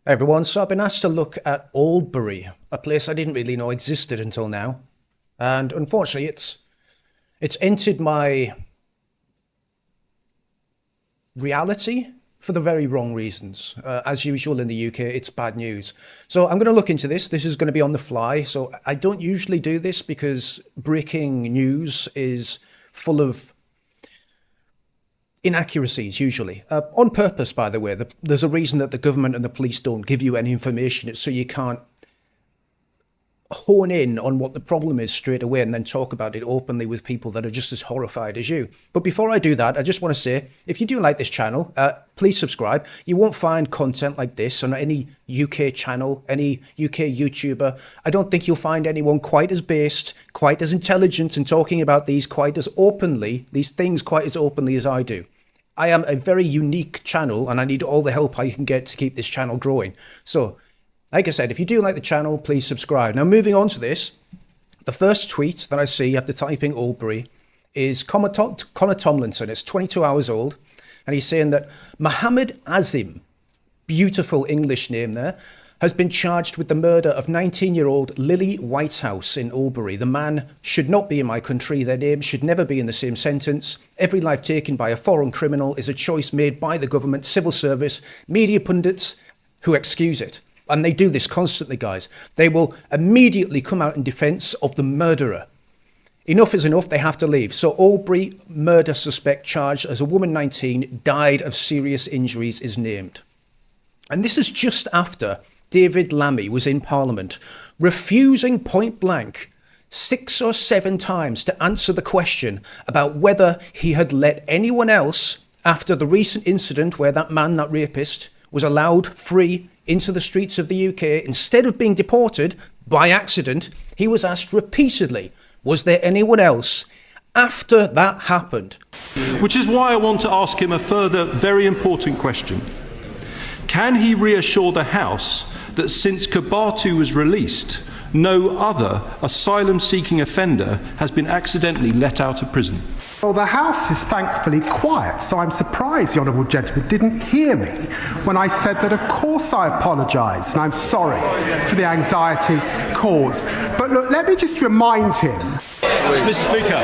Hey everyone, so I've been asked to look at Albury, a place I didn't really know existed until now. And unfortunately, it's entered my reality for the very wrong reasons. As usual in the UK, it's bad news. So I'm going to look into this. This is going to be on the fly. So I don't usually do this because breaking news is full of inaccuracies, usually. On purpose, by the way. There's a reason that the government and the police don't give you any information. It's so you can't hone in on what the problem is straight away and then talk about it openly with people that are just as horrified as you. But before I do that, I just want to say, if you do like this channel, please subscribe. You won't find content like this on any UK channel, any UK YouTuber. I don't think you'll find anyone quite as based, quite as intelligent and talking about these things quite as openly as I do. I am a very unique channel and I need all the help I can get to keep this channel growing. So, like I said, if you do like the channel, please subscribe. Now, moving on to this, the first tweet that I see after typing Albury is Connor Tomlinson. It's 22 hours old. And he's saying that Mohammed Azim, beautiful English name there, has been charged with the murder of 19-year-old Lily Whitehouse in Albury. The man should not be in my country. Their names should never be in the same sentence. Every life taken by a foreign criminal is a choice made by the government, civil service, media pundits who excuse it. And they do this constantly, guys. They will immediately come out in defence of the murderer. Enough is enough, they have to leave. So Albury murder suspect charged as a woman 19 died of serious injuries is named. And this is just after David Lammy was in Parliament, refusing point blank 6 or 7 times to answer the question about whether he had let anyone else, after the recent incident where that man, that rapist, was allowed free into the streets of the UK. Instead of being deported by accident, he was asked repeatedly, was there anyone else after that happened? Which is why I want to ask him a further very important question. Can he reassure the House that since Kabatu was released, no other asylum-seeking offender has been accidentally let out of prison? Well, the House is thankfully quiet, so I'm surprised the honourable gentleman didn't hear me when I said that of course I apologise and I'm sorry for the anxiety caused. But look, let me just remind him. Mr. Speaker,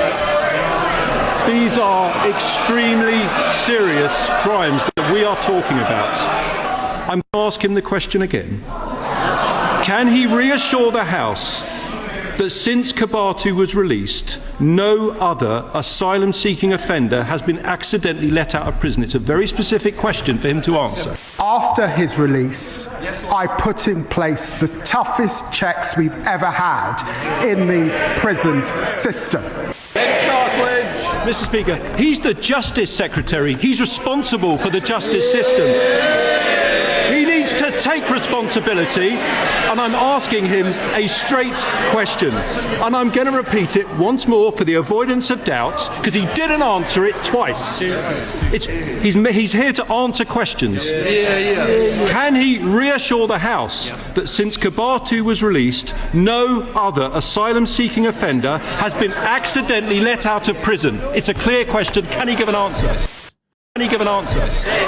these are extremely serious crimes that we are talking about. I'm going to ask him the question again. Can he reassure the House that since Kabatu was released, no other asylum-seeking offender has been accidentally let out of prison? It's a very specific question for him to answer. After his release, I put in place the toughest checks we've ever had in the prison system. Mr. Speaker, he's the Justice Secretary. He's responsible for the justice system. He needs to take responsibility, and I'm asking him a straight question. And I'm going to repeat it once more for the avoidance of doubt, because he didn't answer it twice. He's here to answer questions. Can he reassure the House that since Kabatu was released, no other asylum-seeking offender has been accidentally let out of prison? It's a clear question. Can he give an answer? Can he give an answer?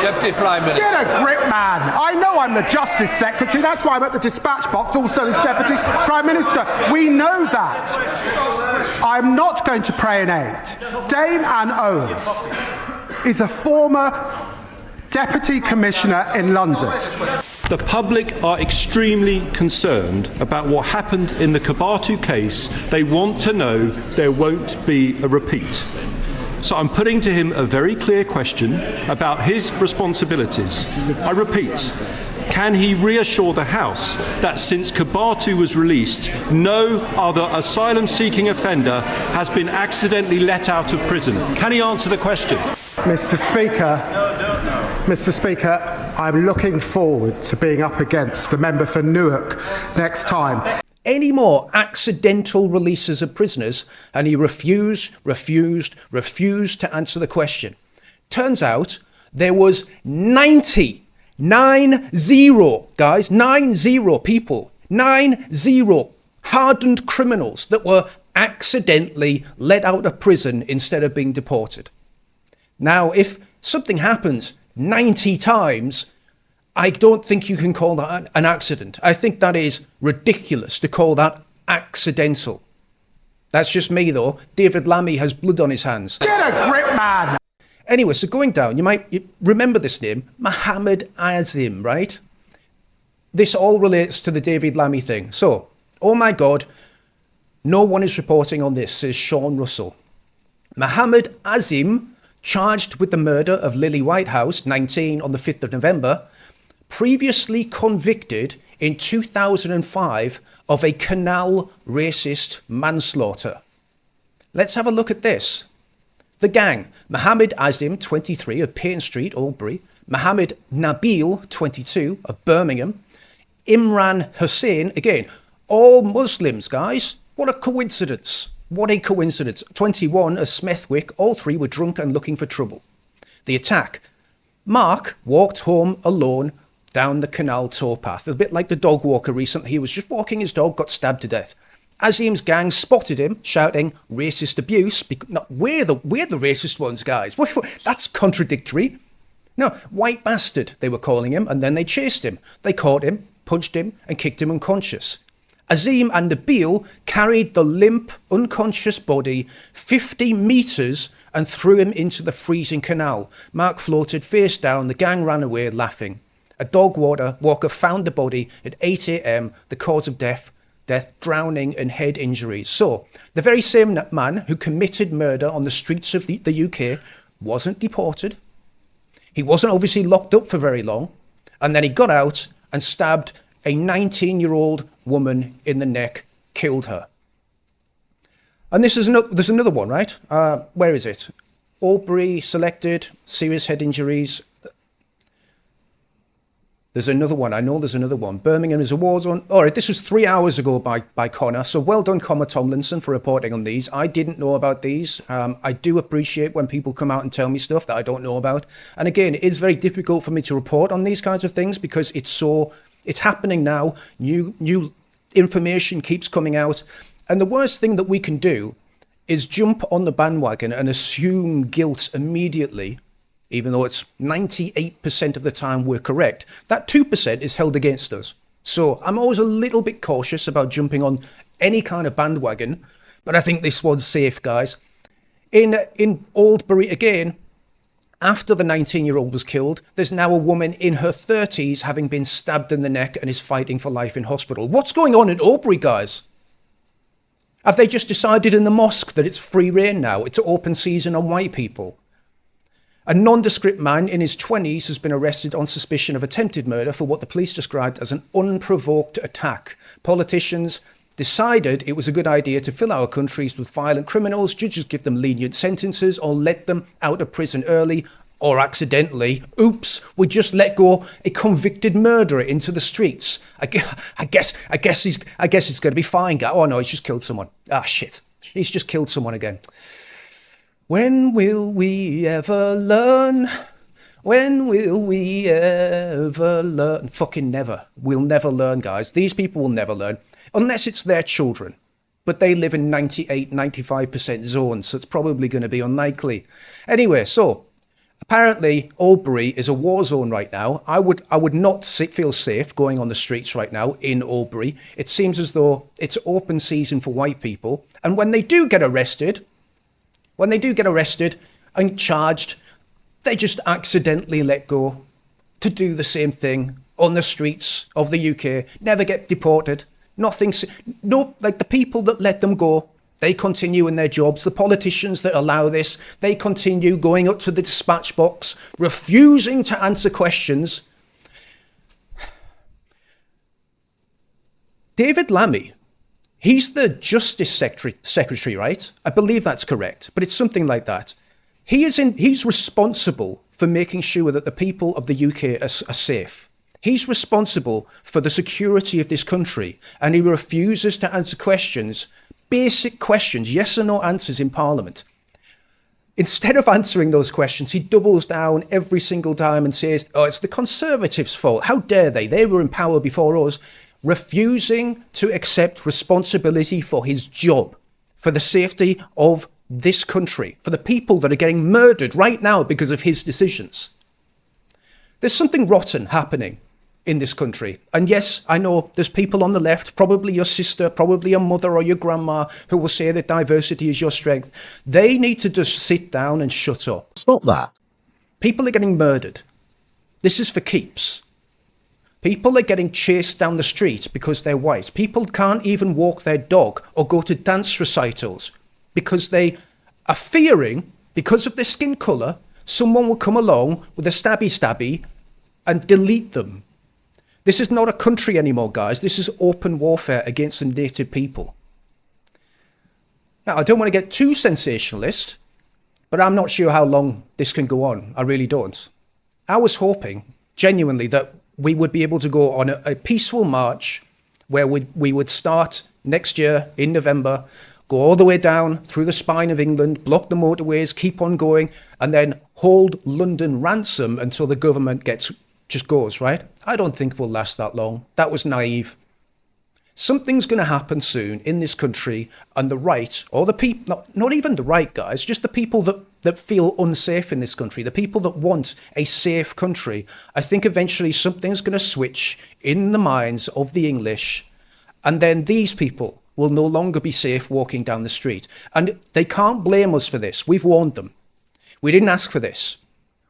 Deputy Prime Minister. Get a grip, man. I know I'm the Justice Secretary. That's why I'm at the dispatch box, also as Deputy Prime Minister. We know that. I'm not going to pray in aid. Dame Anne Owens is a former Deputy Commissioner in London. The public are extremely concerned about what happened in the Kabatu case. They want to know there won't be a repeat. So I'm putting to him a very clear question about his responsibilities. I repeat, can he reassure the House that since Kabatu was released, no other asylum-seeking offender has been accidentally let out of prison? Can he answer the question? Mr. Speaker, I'm looking forward to being up against the member for Newark next time. Any more accidental releases of prisoners, and he refused to answer the question. Turns out there was 90 people, 90 hardened criminals that were accidentally let out of prison instead of being deported. Now, if something happens 90 times, I don't think you can call that an accident. I think that is ridiculous to call that accidental. That's just me, though. David Lammy has blood on his hands. Get a grip, man! Anyway, so going down, you remember this name, Mohammed Azim, right? This all relates to the David Lammy thing. So, oh my God, no one is reporting on this, says Sean Russell. Mohammed Azim, charged with the murder of Lily Whitehouse, 19, on the 5th of November, previously convicted in 2005 of a canal racist manslaughter. Let's have a look at this. The gang, Mohammed Azim, 23, of Payne Street, Albury, Mohammed Nabil, 22, of Birmingham, Imran Hussain, again, all Muslims, guys. What a coincidence. What a coincidence. 21, of Smethwick, all three were drunk and looking for trouble. The attack. Mark walked home alone down the canal towpath, a bit like the dog walker recently. He was just walking his dog, got stabbed to death. Azim's gang spotted him, shouting racist abuse. No, we're the racist ones, guys. That's contradictory. No, white bastard, they were calling him, and then they chased him. They caught him, punched him, and kicked him unconscious. Azim and Nabil carried the limp, unconscious body 50 metres and threw him into the freezing canal. Mark floated face down. The gang ran away, laughing. A dog walker found the body at 8 a.m. The cause of death, drowning and head injuries. So, the very same man who committed murder on the streets of the UK wasn't deported. He wasn't obviously locked up for very long. And then he got out and stabbed a 19-year-old woman in the neck, killed her. And there's another one, right? Where is it? Albury selected, serious head injuries. There's another one. I know there's another one. Birmingham is a war zone. All right, this was 3 hours ago by Connor. So well done, Connor Tomlinson, for reporting on these. I didn't know about these. I do appreciate when people come out and tell me stuff that I don't know about. And again, it is very difficult for me to report on these kinds of things because it's happening now. New information keeps coming out. And the worst thing that we can do is jump on the bandwagon and assume guilt immediately, even though it's 98% of the time we're correct. That 2% is held against us. So I'm always a little bit cautious about jumping on any kind of bandwagon, but I think this one's safe, guys. In Albury again, after the 19-year-old was killed, there's now a woman in her 30s having been stabbed in the neck and is fighting for life in hospital. What's going on in Albury, guys? Have they just decided in the mosque that it's free reign now? It's open season on white people? A nondescript man in his 20s has been arrested on suspicion of attempted murder for what the police described as an unprovoked attack. Politicians decided it was a good idea to fill our countries with violent criminals. Judges give them lenient sentences or let them out of prison early, or accidentally, oops, we just let go a convicted murderer into the streets. I guess it's going to be fine. Oh no, he's just killed someone. Ah shit, he's just killed someone again. When will we ever learn? When will we ever learn? Fucking never. We'll never learn, guys. These people will never learn. Unless it's their children. But they live in 98, 95% zones, so it's probably going to be unlikely. Anyway, so apparently Albury is a war zone right now. I would not feel safe going on the streets right now in Albury. It seems as though it's open season for white people. And when they do get arrested and charged, they just accidentally let go to do the same thing on the streets of the UK, never get deported, like the people that let them go, they continue in their jobs. The politicians that allow this, they continue going up to the dispatch box, refusing to answer questions. David Lammy, he's the Justice Secretary, right? I believe that's correct, but it's something like that. He's responsible for making sure that the people of the UK are safe. He's responsible for the security of this country, and he refuses to answer questions, basic questions, yes or no answers in Parliament. Instead of answering those questions, he doubles down every single time and says, oh, it's the Conservatives' fault. How dare they? They were in power before us. Refusing to accept responsibility for his job, for the safety of this country, for the people that are getting murdered right now because of his decisions. There's something rotten happening in this country. And yes, I know there's people on the left, probably your sister, probably your mother or your grandma, who will say that diversity is your strength. They need to just sit down and shut up. Stop that. People are getting murdered. This is for keeps. People are getting chased down the street because they're white. People can't even walk their dog or go to dance recitals because they are fearing, because of their skin colour, someone will come along with a stabby and delete them. This is not a country anymore, guys. This is open warfare against the native people. Now, I don't want to get too sensationalist, but I'm not sure how long this can go on. I really don't. I was hoping, genuinely, that we would be able to go on a peaceful march where we would start next year in November, go all the way down through the spine of England, block the motorways, keep on going, and then hold London ransom until the government just goes, right? I don't think we'll last that long. That was naive. Something's going to happen soon in this country, and the right, or the people, not even the right, guys, just the people that feel unsafe in this country, the people that want a safe country, I think eventually something's going to switch in the minds of the English, and then these people will no longer be safe walking down the street. And they can't blame us for this. We've warned them. We didn't ask for this.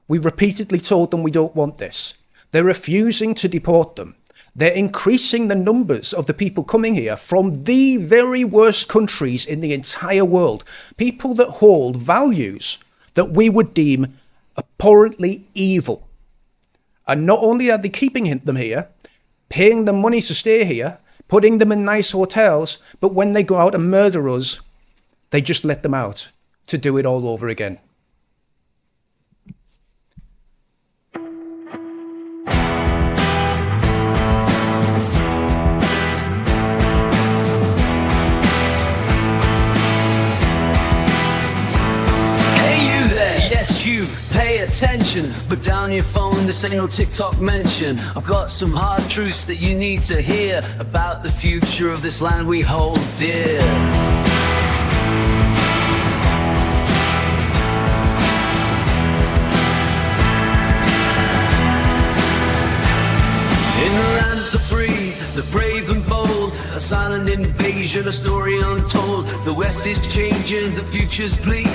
We repeatedly told them we don't want this. They're refusing to deport them. They're increasing the numbers of the people coming here from the very worst countries in the entire world. People that hold values that we would deem abhorrently evil. And not only are they keeping them here, paying them money to stay here, putting them in nice hotels, but when they go out and murder us, they just let them out to do it all over again. Pay attention, put down your phone, this ain't no TikTok mention. I've got some hard truths that you need to hear about the future of this land we hold dear. In the land of the free, the brave and bold, a silent invasion, a story untold. The West is changing, the future's bleak.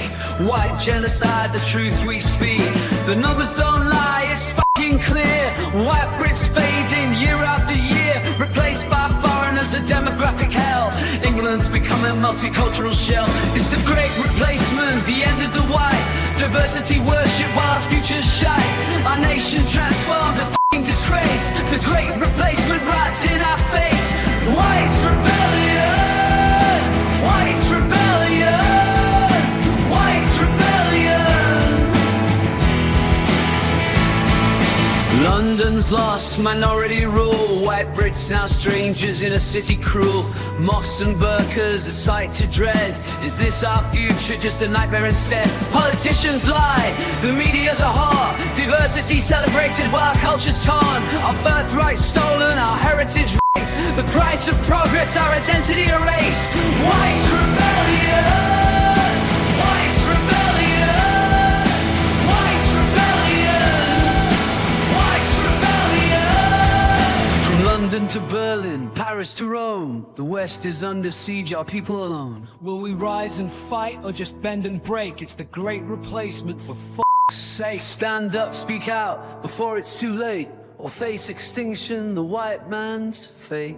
White genocide, the truth we speak. The numbers don't lie, it's fucking clear. White Brits fading year after year, replaced by foreigners, a demographic hell. England's becoming a multicultural shell. It's the great replacement, the end of the white. Diversity worship while our future's shite. Our nation transformed, a fucking disgrace. The great replacement right in our face. White rebellion, white rebellion. London's lost, minority rule. White Brits now strangers in a city cruel. Moss and burkas, a sight to dread. Is this our future, just a nightmare instead? Politicians lie, the media's a whore. Diversity celebrated while our culture's torn. Our birthright stolen, our heritage raped. The price of progress, our identity erased. White rebellion. London to Berlin, Paris to Rome, the West is under siege, our people alone. Will we rise and fight or just bend and break? It's the great replacement, for f***'s sake. Stand up, speak out before it's too late, or face extinction, the white man's fate.